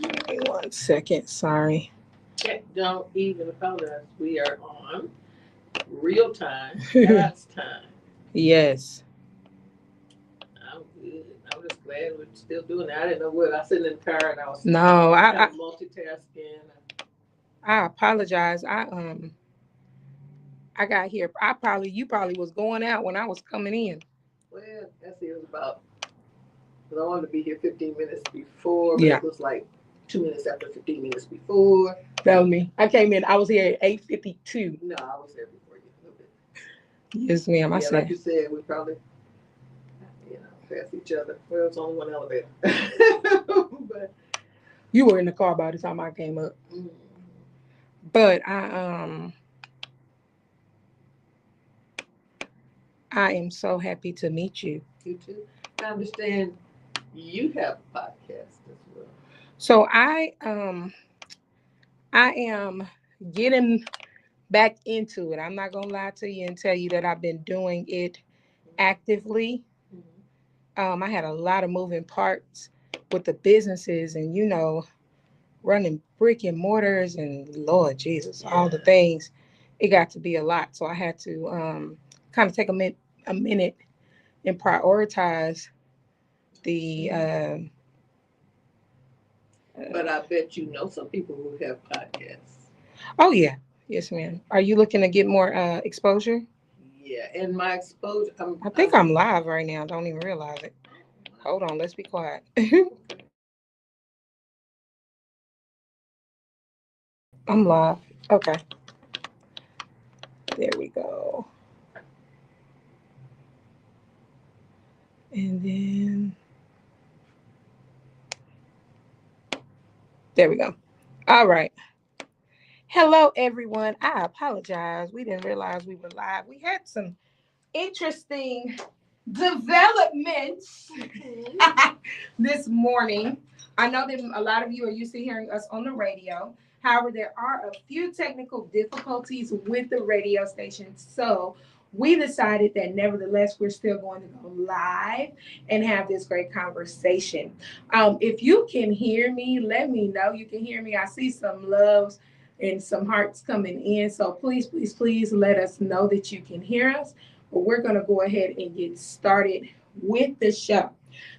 Give me 1 second. Sorry. Don't even apologize. We are on real time, God's time. Yes. I'm good. I'm just glad we're still doing that. I didn't know what. I was sitting in the car and I was No, kind of multitasking. I apologize. I got here. You probably was going out when I was coming in. Well, that's it was about. Because I wanted to be here 15 minutes before, but Yeah. it was like 2 minutes after 15 minutes before. That was me. I came in. I was here at 8:52. No, I was there before you a little bit. Yes, ma'am. I Yeah, said. like you said, we probably, pass each other. Well, it was only one elevator. But you were in the car by the time I came up. Mm-hmm. But I am so happy to meet you. You too. I understand you have a podcast as well. So I am getting back into it. I'm not gonna lie to you and tell you that I've been doing it actively. I had a lot of moving parts with the businesses and running brick and mortars and Lord Jesus, all the things. It got to be a lot. So I had to kind of take a minute and prioritize the but I bet you know some people who have podcasts. Oh yeah. Yes, ma'am. Are you looking to get more exposure? Yeah, and my exposure. I think I'm live right now. Don't even realize it. Hold on, let's be quiet. I'm live. Okay. There we go. And then there we go. All right. Hello, everyone. I apologize. We didn't realize we were live. We had some interesting developments this morning. I know that a lot of you are used to hearing us on the radio. However, there are a few technical difficulties with the radio station. So we decided that nevertheless, we're still going to go live and have this great conversation. If you can hear me, let me know you can hear me. I see some loves and some hearts coming in. So please, please, please let us know that you can hear us. But we're going to go ahead and get started with the show.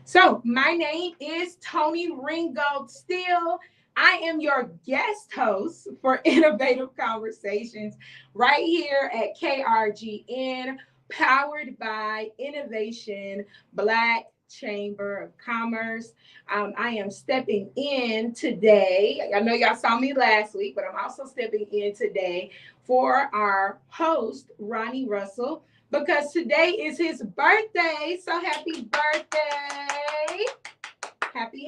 So my name is Tony Ringgold Steele. I am your guest host for Innovative Conversations right here at KRGN, powered by Innovation Black Chamber of Commerce. I am stepping in today. I know y'all saw me last week, but I'm also stepping in today for our host, Ronnie Russell, because today is his birthday. So happy birthday.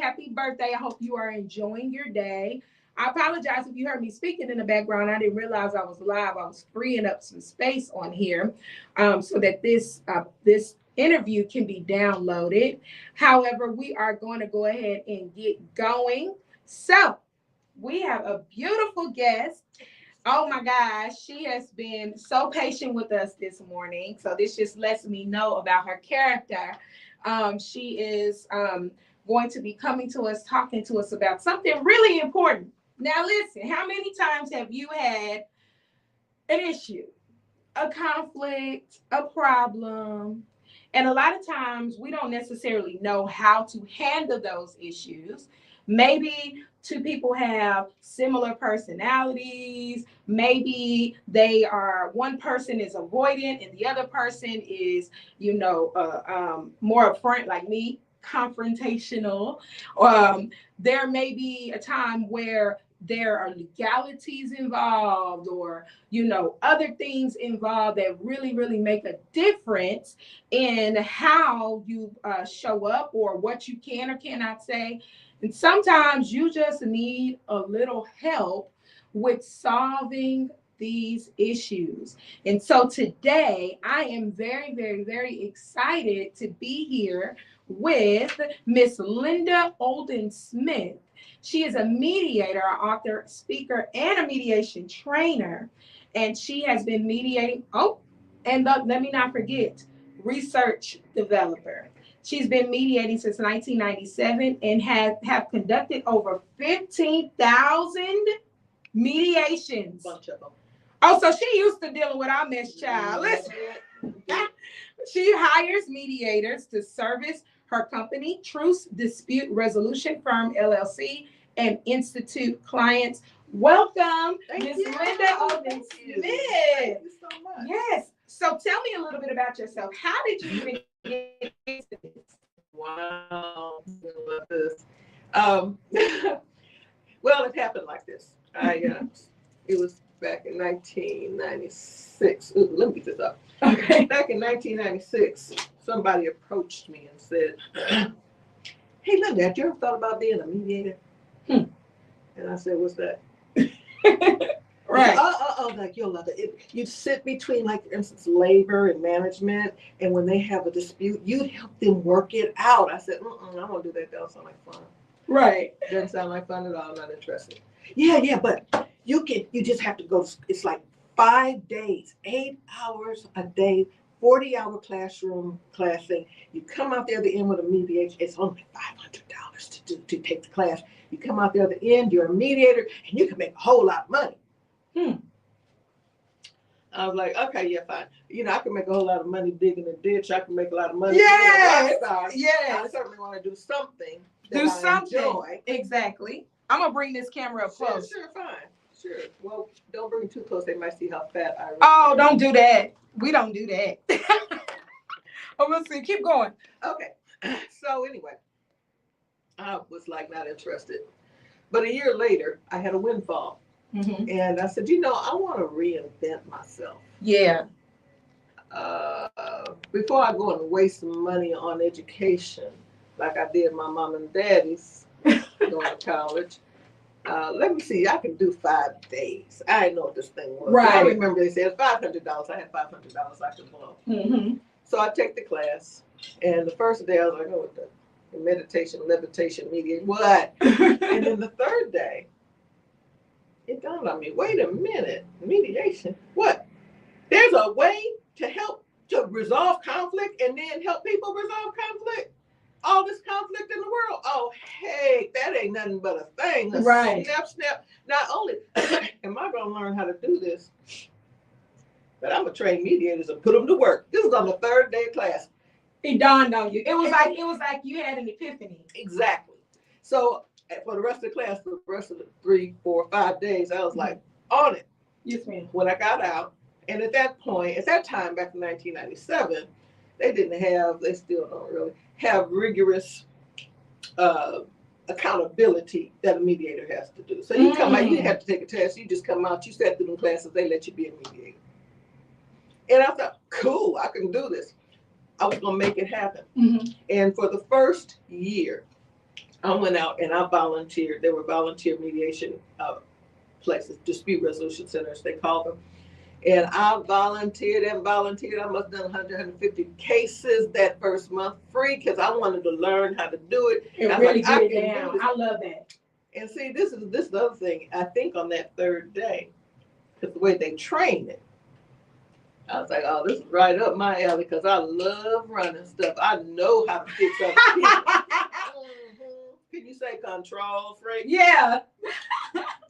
Happy birthday. I hope you are enjoying your day. I apologize if you heard me speaking in the background. I didn't realize I was live. I was freeing up some space on here so that this interview can be downloaded. However, we are going to go ahead and get going. So we have a beautiful guest. Oh my gosh, she has been so patient with us this morning. So this just lets me know about her character. She is going to be coming to us, talking to us about something really important. Now listen, how many times have you had an issue, a conflict, a problem? And a lot of times we don't necessarily know how to handle those issues. Maybe two people have similar personalities. Maybe one person is avoidant and the other person is, more upfront, like me, confrontational. There may be a time where there are legalities involved or other things involved that really, really make a difference in how you show up or what you can or cannot say. And sometimes you just need a little help with solving these issues. And so today I am very, very, very excited to be here with Miss Linda Olden Smith. She is a mediator, author, speaker, and a mediation trainer. And she has been mediating. Let me not forget, research developer. She's been mediating since 1997 and have conducted over 15,000 mediations. Bunch of them. Oh, so she used to dealing with our mess, child. Listen. She hires mediators to service her company, Truce Dispute Resolution Firm, LLC, and institute clients. Welcome, Ms. Linda Odin Smith. Thank you so much. Yes. So tell me a little bit about yourself. How did you even get into this? Wow. I love this. Well, it happened like this. It was back in 1996. Ooh, let me get this up. Okay. Back in 1996, somebody approached me and said, "Hey, Linda, have you ever thought about being a mediator?" And I said, "What's that?" Right. Like you'll love it. You sit between, like, for instance, labor and management, and when they have a dispute, you'd help them work it out. I said, I don't want to do that. That don't sound like fun. Right. Doesn't sound like fun at all. I'm not interested. Yeah, but you just have to go. It's like 5 days, 8 hours a day, 40-hour classroom classing. You come out there at the end with a mediation. It's only $500 to take the class. You come out there at the end, you're a mediator, and you can make a whole lot of money. I was like, okay, yeah, fine. I can make a whole lot of money digging a ditch. I can make a lot of money. Yes. Yes. I certainly want to do something. Enjoy. Exactly. I'm gonna bring this camera up close. Sure, fine. Sure. Well, don't bring it too close. They might see how fat I am. Oh, don't do that. We don't do that. Oh, we'll see. Keep going. Okay. So anyway, I was like not interested. But a year later, I had a windfall. And I said, I want to reinvent myself. Yeah. Before I go and waste money on education, like I did my mom and daddy's going to college, let me see, I can do 5 days. I didn't know what this thing was. Right. I remember they said $500. I had $500 I could blow. So I take the class, and the first day I was like, oh, what the meditation, levitation, mediation, what? And then the third day, it dawned on me, wait a minute, mediation, what? There's a way to help to resolve conflict and then help people resolve conflict? All this conflict in the world. Oh, hey, that ain't nothing but a thing. Right. Snap. Not only am I going to learn how to do this, but I'm going to train mediators and put them to work. This is on the third day of class. It dawned on you. It was like you had an epiphany. Exactly. So for the rest of the class, for the rest of the 3, 4, 5 days, I was like on it. Yes, ma'am. When I got out, and at that time, back in 1997, they still don't really have rigorous accountability that a mediator has to do. So you come out, you didn't have to take a test. You just come out, you sat through them classes, they let you be a mediator. And I thought, cool, I can do this. I was going to make it happen. And for the first year, I went out and I volunteered. There were volunteer mediation places, dispute resolution centers, they call them. And I volunteered. I must have done 150 cases that first month free because I wanted to learn how to do it. And really get it down. I love that. And see, this is the other thing. I think on that third day, because the way they train it, I was like, oh, this is right up my alley because I love running stuff. I know how to fix other people. Can you say control freak? Yeah.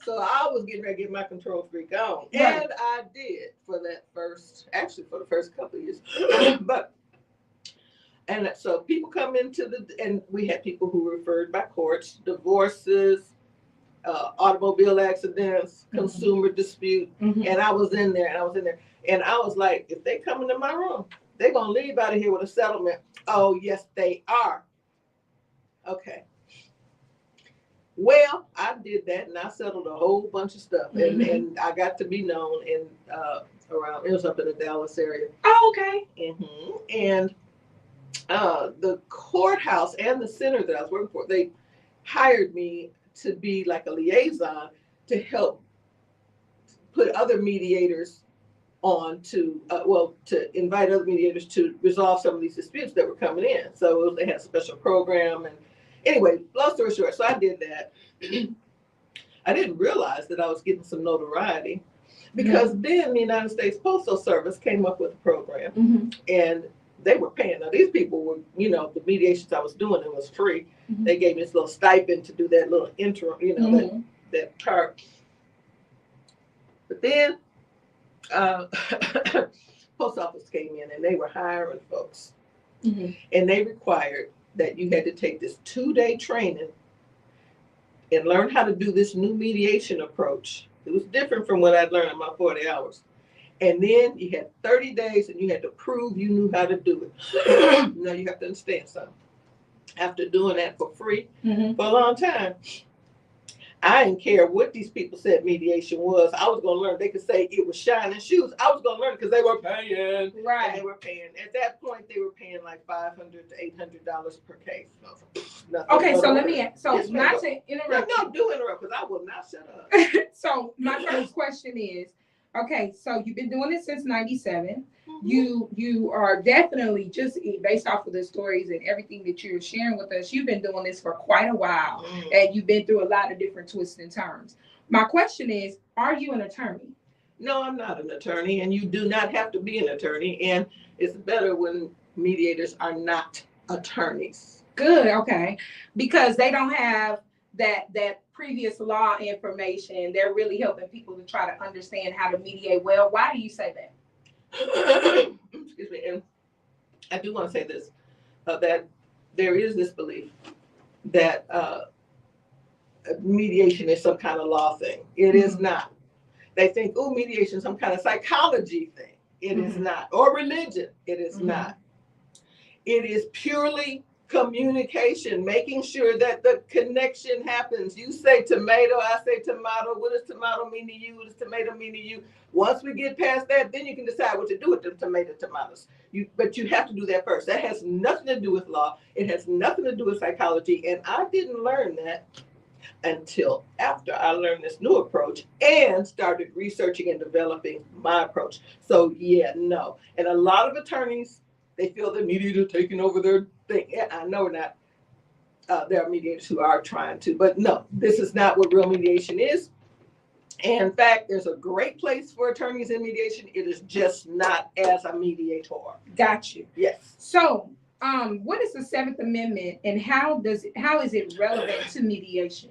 So I was getting ready to get my control freak on. Right. And I did for the first couple of years. And so people come into and we had people who were referred by courts, divorces, automobile accidents, consumer dispute. And I was in there. And I was like, if they come into my room, they're going to leave out of here with a settlement. Oh, yes, they are. Okay. Well, I did that, and I settled a whole bunch of stuff, and I got to be known in around. It was up in the Dallas area. Oh, okay. And the courthouse and the center that I was working for, they hired me to be like a liaison to help put other mediators on to invite other mediators to resolve some of these disputes that were coming in. So they had a special program and. Anyway, long story short, so I did that. I didn't realize that I was getting some notoriety because then the United States Postal Service came up with a program and they were paying. Now, these people were, the mediations I was doing, it was free. Mhm. They gave me this little stipend to do that little interim, Mhm. that part. But then, post office came in and they were hiring folks. Mhm. And they required that you had to take this 2-day training and learn how to do this new mediation approach. It was different from what I'd learned in my 40 hours. And then you had 30 days and you had to prove you knew how to do it. Now you have to understand something. After doing that for free Mhm. for a long time, I didn't care what these people said mediation was. I was going to learn. They could say it was shining shoes. I was going to learn because they were paying. Right. And they were paying. At that point, they were paying like $500 to $800 per case. Okay, so let me, Yes, not to interrupt. No, do interrupt because I will not shut up. So my first question is, okay, so you've been doing this since 97. Mm-hmm. You are definitely, just based off of the stories and everything that you're sharing with us, you've been doing this for quite a while, and you've been through a lot of different twists and turns. My question is, are you an attorney? No, I'm not an attorney, and you do not have to be an attorney, and it's better when mediators are not attorneys. Good, okay, because they don't have that previous law information. They're really helping people to try to understand how to mediate well. Why do you say that? Excuse me. And I do want to say this, that there is this belief that mediation is some kind of law thing. It is not. They think, oh, mediation is some kind of psychology thing. It is not. Or religion. It is not. It is purely communication, making sure that the connection happens. You say tomato, I say tomato. What does tomato mean to you? What does tomato mean to you? Once we get past that, then you can decide what to do with the tomatoes. But you have to do that first. That has nothing to do with law. It has nothing to do with psychology. And I didn't learn that until after I learned this new approach and started researching and developing my approach. So yeah, no. And a lot of attorneys, they feel the mediator taking over their thing. Yeah, I know not. There are mediators who are trying to, but no, this is not what real mediation is. And in fact, there's a great place for attorneys in mediation. It is just not as a mediator. Got you. Yes. So, what is the Seventh Amendment, and how is it relevant to mediation?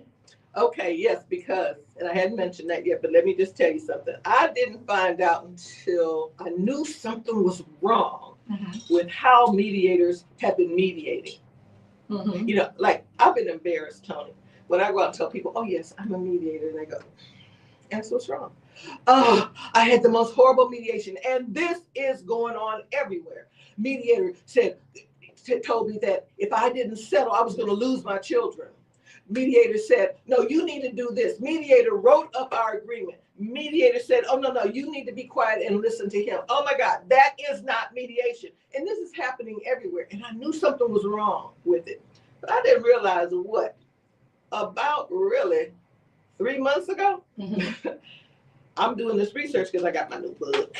Okay, yes, because, and I hadn't mentioned that yet, but let me just tell you something. I didn't find out until I knew something was wrong with how mediators have been mediating. Like I've been embarrassed, Tony, when I go out and tell people, oh yes, I'm a mediator, and they go, that's what's wrong. Oh, I had the most horrible mediation, and this is going on everywhere. Mediator told me that if I didn't settle, I was going to lose my children. Mediator said, no, you need to do this. Mediator wrote up our agreement. Mediator said, oh, no, you need to be quiet and listen to him. Oh my God, that is not mediation. And this is happening everywhere. And I knew something was wrong with it. But I didn't realize what? About really 3 months ago, I'm doing this research because I got my new book.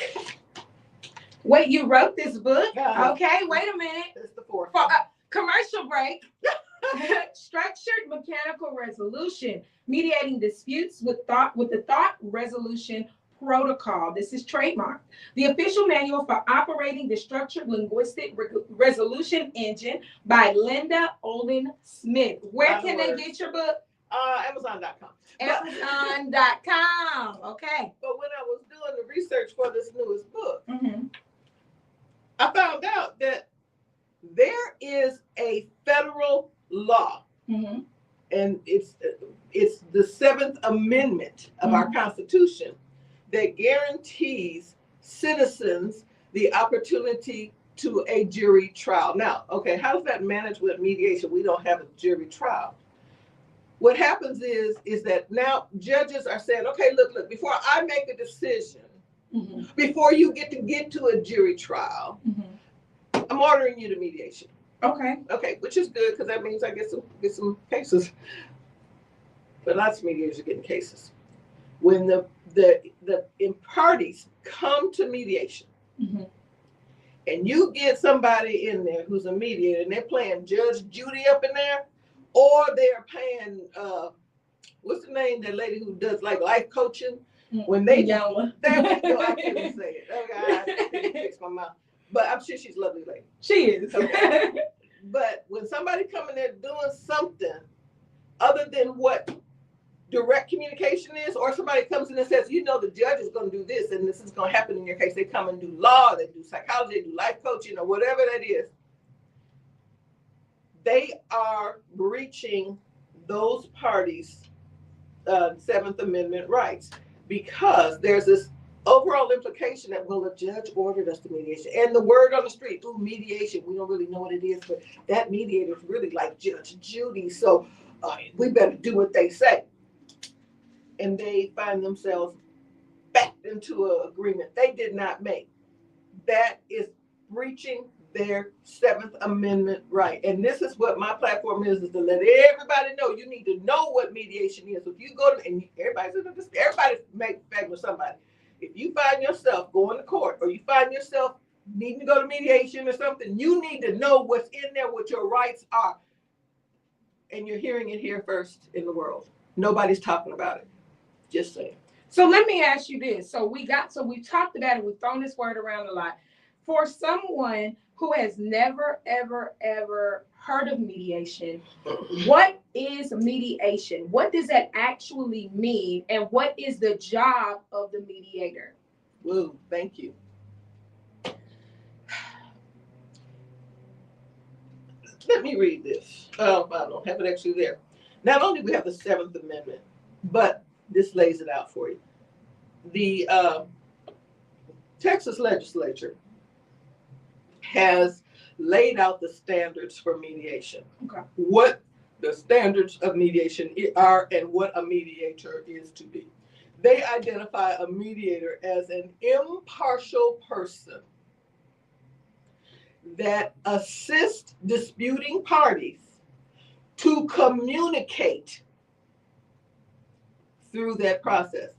Wait, you wrote this book? Yeah. Okay, wait a minute. It's the fourth. For a commercial break. Structured mechanical resolution, mediating disputes with the thought resolution protocol. This is trademarked. The official manual for operating the structured linguistic resolution engine by Linda Olin Smith. Where can they get your book? Amazon.com. Amazon.com. Okay. But when I was doing the research for this newest book, I found out that there is a federal law, and it's the 7th Amendment of our Constitution that guarantees citizens the opportunity to a jury trial. Now, okay, how does that manage with mediation? We don't have a jury trial. What happens is that now judges are saying, okay, look, before I make a decision, before you get to a jury trial, I'm ordering you to mediation. Okay, which is good because that means I get some cases. But lots of mediators are getting cases. When the parties come to mediation, and you get somebody in there who's a mediator, and they're playing Judge Judy up in there, or they're paying what's the name, that lady who does like life coaching? When they Yella. there we go, I couldn't say it. Okay, I couldn't fix my mouth. But I'm sure she's a lovely lady. She is. Okay. But when somebody come in there doing something other than what direct communication is, or somebody comes in and says, you know, the judge is going to do this and this is going to happen in your case. They come and do law, they do psychology, they do life coaching, or whatever that is. They are breaching those parties' Seventh Amendment rights, because there's this overall implication that, well, the judge ordered us to mediation. And the word on the street, ooh, mediation, we don't really know what it is, but that mediator is really like Judge Judy, so we better do what they say. And they find themselves backed into an agreement they did not make. That is breaching their Seventh Amendment right. And this is what my platform is to let everybody know. You need to know what mediation is. If you go to, and everybody's back with somebody. If you find yourself going to court, or you find yourself needing to go to mediation or something, you need to know what's in there, what your rights are. And you're hearing it here first in the world. Nobody's talking about it. Just saying. So let me ask you this. So we talked about it. We've thrown this word around a lot. For someone who has never, ever, ever heard of mediation, what is mediation? What does that actually mean? And what is the job of the mediator? Woo, thank you. Let me read this. Oh, I don't have it actually there. Not only do we have the Seventh Amendment, but this lays it out for you. The Texas legislature has laid out the standards for mediation. Okay. What the standards of mediation are and what a mediator is to be. They identify a mediator as an impartial person that assists disputing parties to communicate through that process.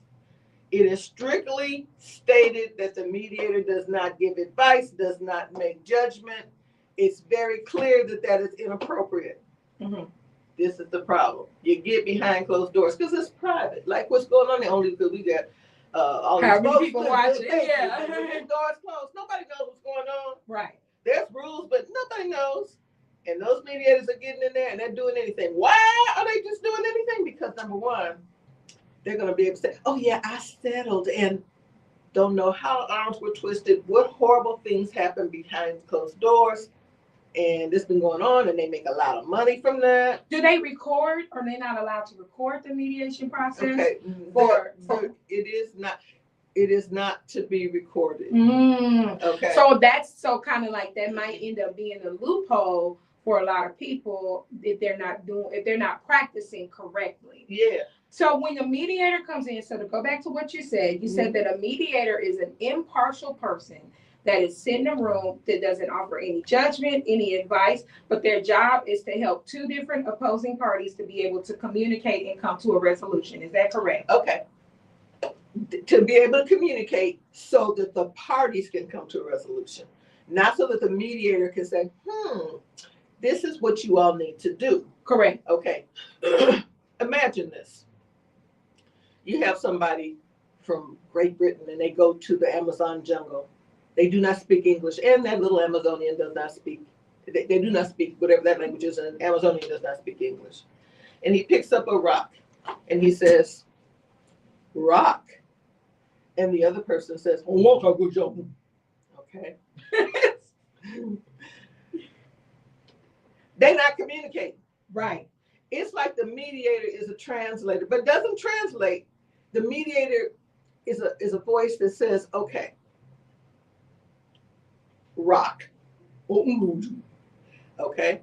It is strictly stated that the mediator does not give advice, does not make judgment. It's very clear that that is inappropriate. Mm-hmm. This is the problem. You get behind closed doors because it's private. Like what's going on there, only because we got all these people watching. Yeah. Doors closed. Nobody knows what's going on. Right. There's rules, but nobody knows. And those mediators are getting in there and they're doing anything. Why are they just doing anything? Because number one, they're going to be able to say, oh yeah, I settled, and don't know how arms were twisted, what horrible things happen behind closed doors. And this has been going on, and they make a lot of money from that. Do they record, or they're not allowed to record the mediation process? Okay, it is not to be recorded. Okay. So that's kind of like that might end up being a loophole for a lot of people if they're not practicing correctly. Yeah. So when a mediator comes in, so to go back to what you said that a mediator is an impartial person that is sitting in a room that doesn't offer any judgment, any advice, but their job is to help two different opposing parties to be able to communicate and come to a resolution. Is that correct? Okay. To be able to communicate so that the parties can come to a resolution, not so that the mediator can say, this is what you all need to do. Correct. Okay. Imagine this. You have somebody from Great Britain and they go to the Amazon jungle. They do not speak English, and that little Amazonian does not speak. They do not speak whatever that language is, and Amazonian does not speak English. And he picks up a rock and he says, rock. And the other person says, okay. They're not communicating. Right. It's like the mediator is a translator, but doesn't translate. The mediator is a voice that says, okay, rock. Okay.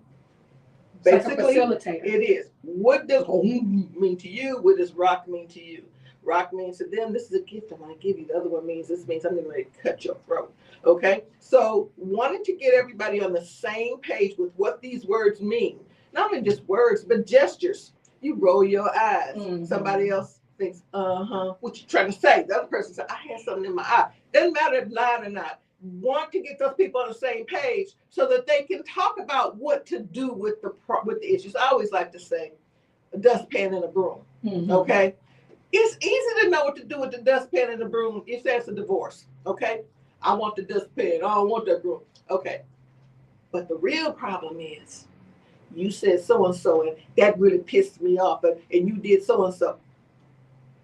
Basically, like it is. What does mean to you? What does rock mean to you? Rock means to them, this is a gift I'm going to give you. The other one means, this means I'm going to cut your throat. Okay. So wanting to get everybody on the same page with what these words mean, not only just words, but gestures. You roll your eyes. Mm-hmm. Somebody else thinks, what you trying to say? The other person says, I had something in my eye. Doesn't matter if lying or not. Want to get those people on the same page so that they can talk about what to do with the issues. I always like to say, a dustpan and a broom. Mm-hmm. Okay. It's easy to know what to do with the dustpan and the broom if that's a divorce. Okay. I want the dustpan. I don't want that broom. Okay. But the real problem is you said so-and-so, and that really pissed me off, and you did so-and-so.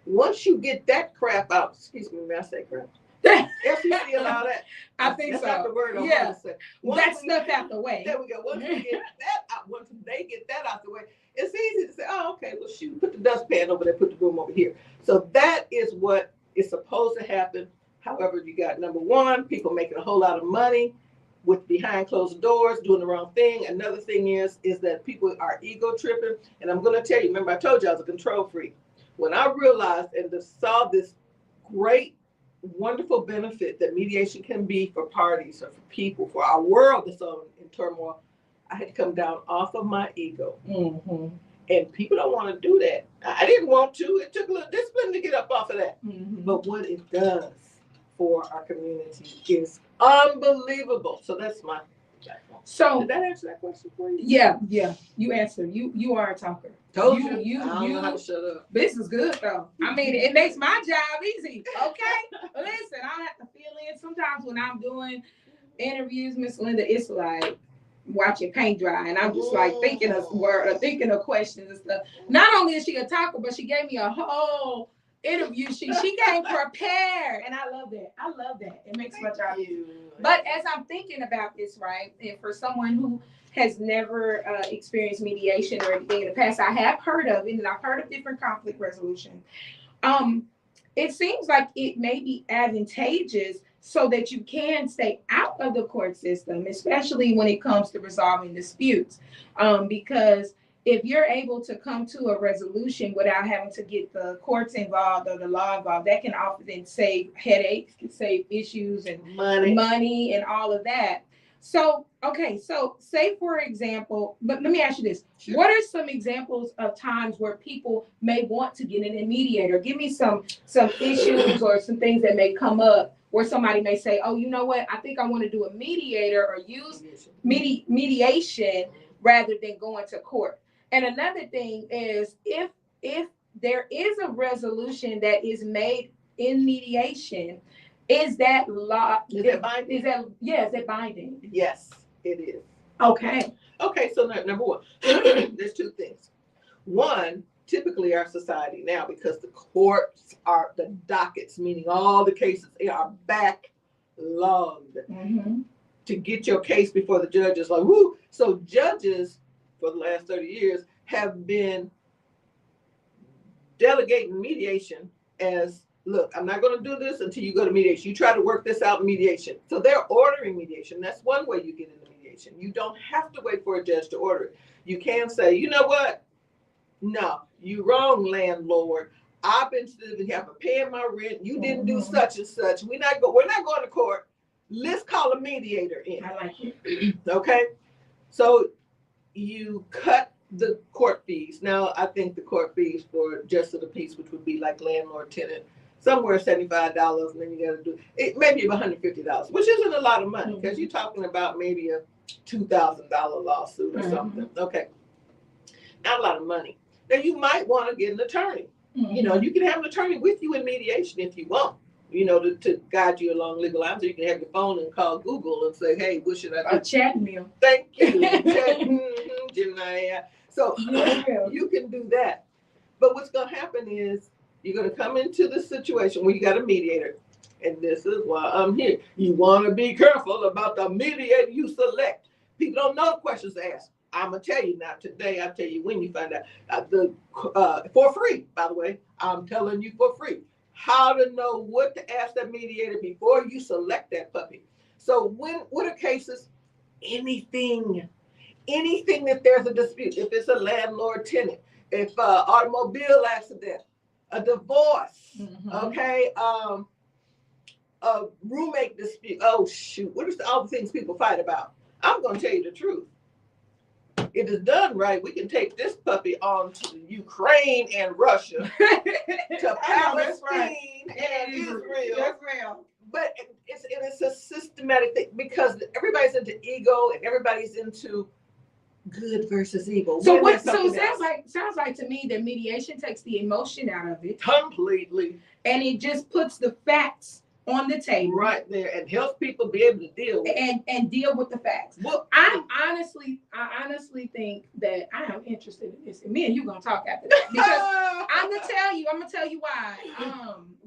Once you get that crap out, excuse me, may I say crap? FCC allow that? I think that's so. Not the word I'm yeah. going to say. That stuff out the way. There we go. Once we get that out, once they get that out the way, it's easy to say, oh, okay, well, shoot, put the dustpan over there, put the broom over here. So that is what is supposed to happen. However, you got number one, people making a whole lot of money with behind closed doors, doing the wrong thing. Another thing is that people are ego tripping. And I'm going to tell you, remember I told you I was a control freak. When I realized and saw this great, wonderful benefit that mediation can be for parties or for people, for our world that's in turmoil, I had to come down off of my ego. Mm-hmm. And people don't want to do that. I didn't want to. It took a little discipline to get up off of that. Mm-hmm. But what it does for our community is unbelievable. So that's my platform. So did that answer that question for you? Yeah. You answered. You are a talker. Told you. I don't know how to shut up. This is good though. I mean, it makes my job easy. Okay. Listen, I don't have to fill in. Sometimes when I'm doing interviews, Miss Linda, it's like watching paint dry, and I'm just like thinking of questions and stuff. Not only is she a talker, but she gave me a whole interview. She came prepared, and I love that. It makes my job easy. But as I'm thinking about this, right, and for someone who has never experienced mediation or anything in the past, I have heard of it, and I've heard of different conflict resolution. It seems like it may be advantageous so that you can stay out of the court system, especially when it comes to resolving disputes. Because if you're able to come to a resolution without having to get the courts involved or the law involved, that can often save headaches, can save issues and money and all of that. So, okay, so say for example, but let me ask you this. Sure. What are some examples of times where people may want to get in a mediator? Give me some issues or some things that may come up where somebody may say, oh, you know what, I think I want to do a mediator or use mediation rather than going to court. And another thing is if there is a resolution that is made in mediation, is that law? Is that binding? Is that binding? Yes, it is. Okay. Okay, so number one, there's two things. One, typically our society now, because the courts are the dockets, meaning all the cases, they are backlogged. Mm-hmm. To get your case before the judge is like, whoo. So judges for the last 30 years have been delegating mediation as, look, I'm not going to do this until you go to mediation. You try to work this out in mediation. So they're ordering mediation. That's one way you get into mediation. You don't have to wait for a judge to order it. You can say, you know what? No, you wrong, landlord. I've been living here, I'm paying my rent. You didn't do such and such. We're not going to court. Let's call a mediator in. I like it. Okay? So you cut the court fees. Now, I think the court fees for justice of the peace, which would be like landlord tenant, somewhere $75, and then you got to do it, maybe $150, which isn't a lot of money because you're talking about maybe a $2,000 lawsuit or something. Okay, not a lot of money. Now you might want to get an attorney. You know, you can have an attorney with you in mediation if you want. You know, to guide you along legal lines. You can have your phone and call Google and say, "Hey, what should I do?" A chat meal. Thank you, Gemini. So you can do that. But what's going to happen is you're going to come into the situation where you got a mediator. And this is why I'm here. You want to be careful about the mediator you select. People don't know the questions to ask. I'm going to tell you now today. I'll tell you when you find out. For free, by the way. I'm telling you for free. How to know what to ask that mediator before you select that puppy. So what are cases? Anything that there's a dispute. If it's a landlord tenant, if automobile accident, a divorce, okay, a roommate dispute. Oh shoot, what are all the things people fight about? I'm going to tell you the truth. If it's done right, we can take this puppy on to Ukraine and Russia, to Palestine and Israel. That's real. But it's a systematic thing because everybody's into ego and everybody's into good versus evil. So it sounds like to me that mediation takes the emotion out of it completely, and it just puts the facts on the table. Right there, and help people be able to deal with and deal with the facts. Well, I honestly think that I am interested in this. And me and you gonna talk after that because I'm gonna tell you why.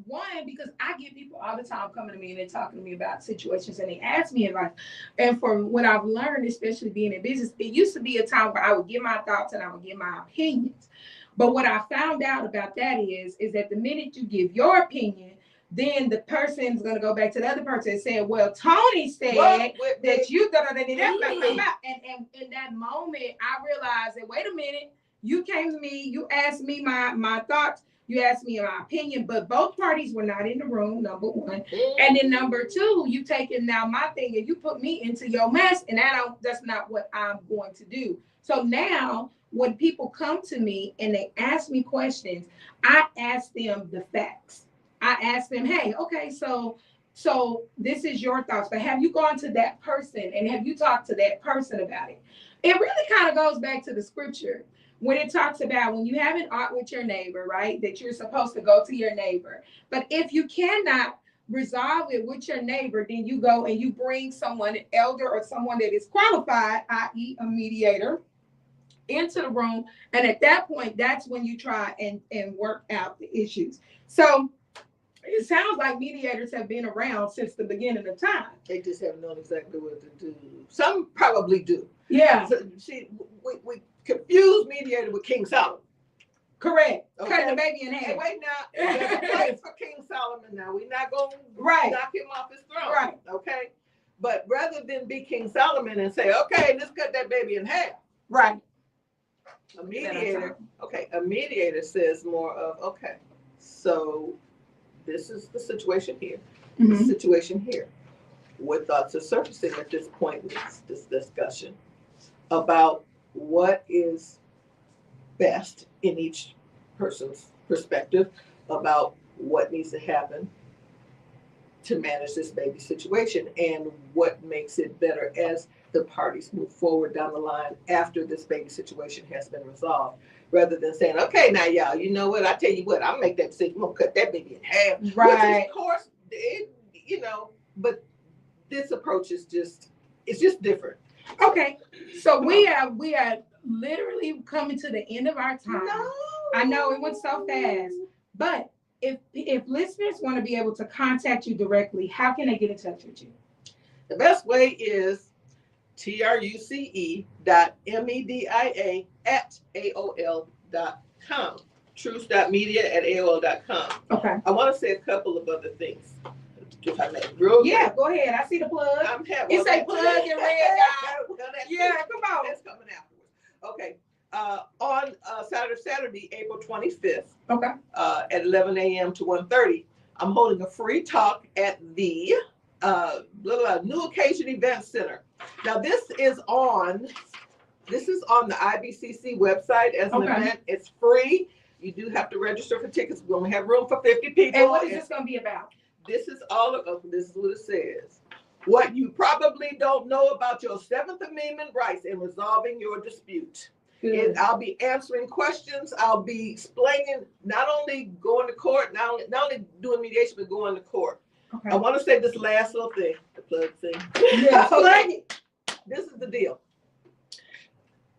One, because I get people all the time coming to me and they're talking to me about situations and they ask me advice. And from what I've learned, especially being in business, it used to be a time where I would give my thoughts and I would give my opinions. But what I found out about that is that the minute you give your opinion, then the person's going to go back to the other person and say, well, Tony said that you and in that moment, I realized that, wait a minute, you came to me, you asked me my thoughts, you asked me my opinion, but both parties were not in the room, number one. And then number two, you taking now my thing and you put me into your mess, and that's not what I'm going to do. So now when people come to me and they ask me questions, I ask them the facts. I ask them, hey, okay, so this is your thoughts, but have you gone to that person and have you talked to that person about it? It really kind of goes back to the scripture when it talks about when you have an art with your neighbor, right, that you're supposed to go to your neighbor. But if you cannot resolve it with your neighbor, then you go and you bring someone, an elder or someone that is qualified, i.e. a mediator, into the room. And at that point, that's when you try and work out the issues. So it sounds like mediators have been around since the beginning of time. They just haven't known exactly what to do. Some probably do. Yeah. So, see, we confuse mediator with King Solomon. Correct. Okay. Cutting the baby in half. Hey, wait now. There's a place for King Solomon now. We're not going to knock him off his throne. Right. Okay. But rather than be King Solomon and say, okay, let's cut that baby in half. Right. A mediator says more of, okay, so this is the situation here, the situation here. What thoughts are surfacing at this point in this discussion about what is best in each person's perspective about what needs to happen to manage this baby situation and what makes it better as the parties move forward down the line after this baby situation has been resolved, rather than saying, okay, now y'all, you know what, I tell you what, I'll make that decision, I'm gonna cut that baby in half. Right. Which of course, but this approach is it's just different. Okay, so we are literally coming to the end of our time. No. I know it went so fast, but if listeners want to be able to contact you directly, how can they get in touch with you? The best way is truce.media@aol.com. truce.media@aol.com. Okay. I want to say a couple of other things, if I may. Real yeah, quick. Go ahead. I see the plug. It's a plug in red, y'all. Yeah, come on. That's coming afterwards. Okay. On Saturday, April 25th, okay, at 11 a.m. to 1:30, I'm holding a free talk at the New Occasion Event Center. Now, this is on the IBCC website as an event. It's free. You do have to register for tickets. We only have room for 50 people. And what is this going to be about? This is this is what it says. What you probably don't know about your 7th Amendment rights in resolving your dispute. I'll be answering questions. I'll be explaining, not only going to court, not only doing mediation, but going to court. Okay. I want to say this last little thing, the plug thing. Yeah, okay. This is the deal.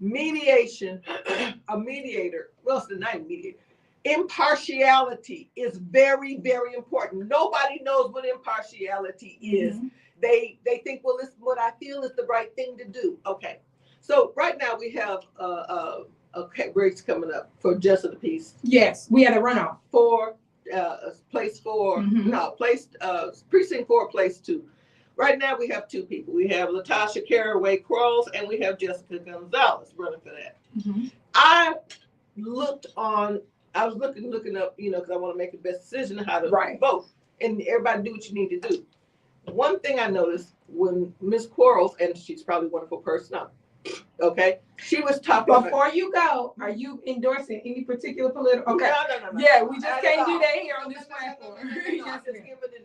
Mediation, a mediator, well, it's the night mediator. Impartiality is very, very important. Nobody knows what impartiality is. Mm-hmm. They think, well, it's what I feel is the right thing to do. Okay. So right now we have a race coming up for Justice of the Peace. Yes, we had a runoff for precinct 4, place 2. Right now we have 2 people. We have Latasha Caraway Quarles and we have Jessica Gonzalez running for that. Mm-hmm. I was looking up, because I want to make the best decision on how to vote, and everybody do what you need to do. One thing I noticed when Ms. Quarles, and she's probably a wonderful person, okay, she was talking before you go, are you endorsing any particular political? Okay. No. Yeah, we just can't do that here on this platform. I'm just giving an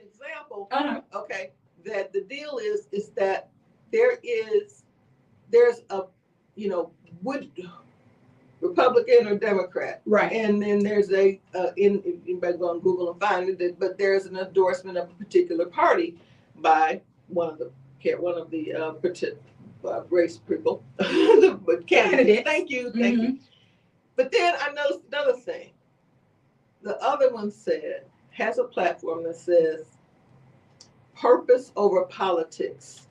example. Okay, that the deal is that there's a, Republican or Democrat. Right. And then there's a, anybody go on Google and find it, but there's an endorsement of a particular party by one of the race people, but candidates. Thank you. But then I noticed another thing. The other one has a platform that says purpose over politics,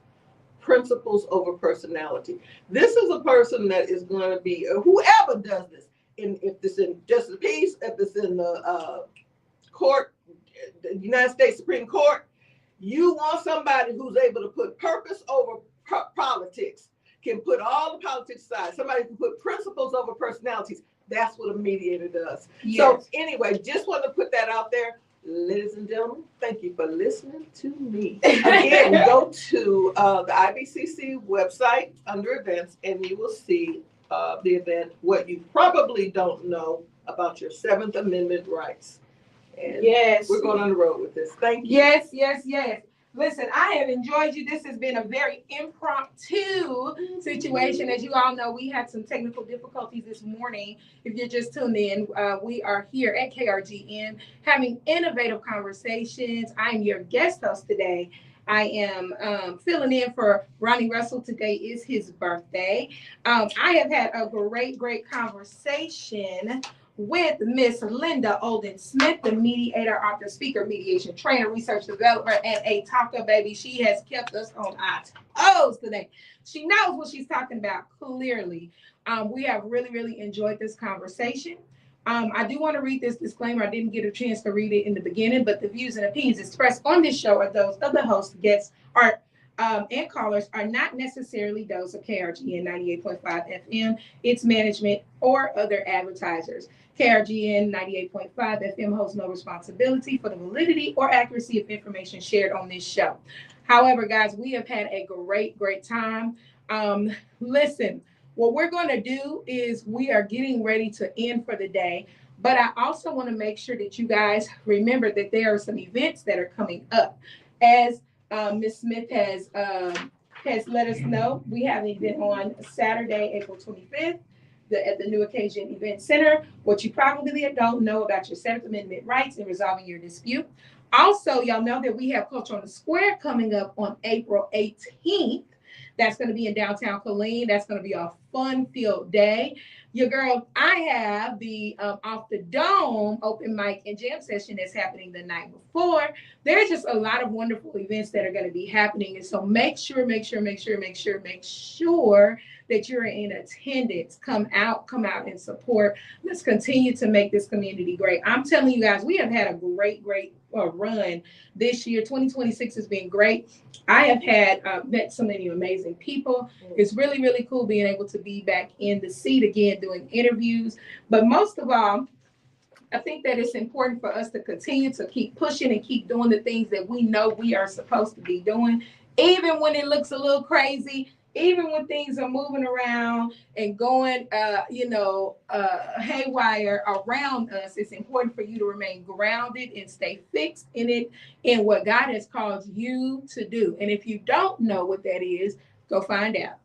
principles over personality. This is a person that is going to be, whoever does this, if it's in justice of peace, if it's in the court, the United States Supreme Court, you want somebody who's able to put purpose over politics, can put all the politics aside. Somebody can put principles over personalities. That's what a mediator does. Yes. So anyway, just want to put that out there. Ladies and gentlemen, thank you for listening to me. Again, go to the IBCC website under events, and you will see the event, what you probably don't know about your 7th Amendment rights. And yes, we're going on the road with this. Thank you. Yes. Listen, I have enjoyed you. This has been a very impromptu situation. As you all know, we had some technical difficulties this morning. If you're just tuned in, we are here at KRGN having innovative conversations. I'm your guest host today. I am filling in for Ronnie Russell. Today is his birthday. I have had a great conversation with Miss Linda Olden Smith, the mediator, author, speaker, mediation trainer, research developer, and a talker, baby. She has kept us on our toes today. She knows what she's talking about clearly. We have really enjoyed this conversation. I do want to read this disclaimer. I didn't get a chance to read it in the beginning, but the views and opinions expressed on this show are those of the host, guests, and callers are not necessarily those of KRGN 98.5 FM, its management, or other advertisers. KRGN 98.5 FM holds no responsibility for the validity or accuracy of information shared on this show. However, guys, we have had a great time. Listen, what we're going to do is we are getting ready to end for the day, but I also want to make sure that you guys remember that there are some events that are coming up. As Ms. Smith has let us know, we have an event on Saturday, April 25th. At the New Occasion Event Center, what you probably don't know about your 7th Amendment rights and resolving your dispute. Also, y'all know that we have Culture on the Square coming up on April 18th. That's going to be in downtown Killeen. That's going to be a fun-filled day. Your girl, I have the Off the Dome open mic and jam session that's happening the night before. There's just a lot of wonderful events that are going to be happening. And so make sure that you're in attendance. Come out and support. Let's continue to make this community great. I'm telling you guys, we have had a great run this year. 2026 has been great. I have had met so many amazing people. It's really cool being able to be back in the seat again, doing interviews. But most of all, I think that it's important for us to continue to keep pushing and keep doing the things that we know we are supposed to be doing, even when it looks a little crazy, even when things are moving around and going, haywire around us. It's important for you to remain grounded and stay fixed in what God has called you to do. And if you don't know what that is, go find out.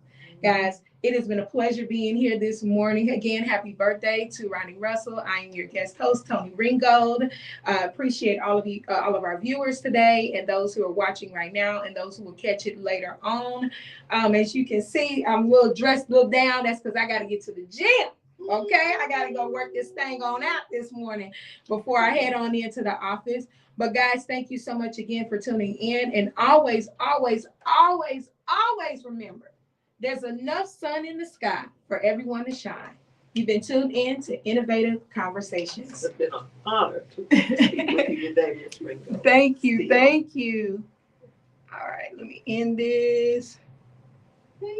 Guys, it has been a pleasure being here this morning. Again, happy birthday to Ronnie Russell. I am your guest host, Tony Ringgold. Appreciate all of you, all of our viewers today, and those who are watching right now, and those who will catch it later on. As you can see, I'm a little dressed, a little down. That's because I got to get to the gym. Okay, I got to go work this thing on out this morning before I head on into the office. But guys, thank you so much again for tuning in, and always remember, there's enough sun in the sky for everyone to shine. You've been tuned in to Innovative Conversations. It's been an honor to speak with you today, Ms. Ringo. Thank you. All right, let me end this.